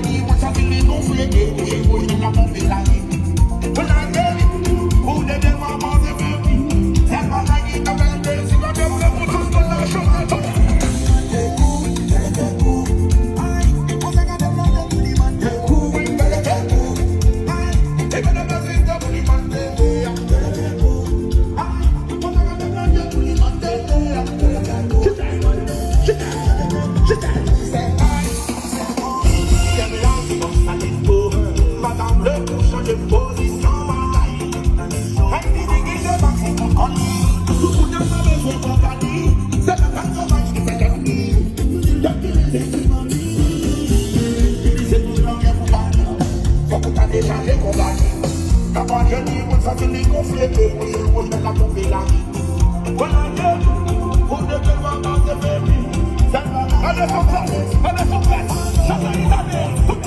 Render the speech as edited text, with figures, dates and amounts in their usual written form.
génie, moi ça fait les gonfler, j'ai beau, je la pompe la vie. Pour la gueule, pour des démembrements de vie, c'est pas la gueule, t'as fait le si la gueule, le bouton de la chose. Allez,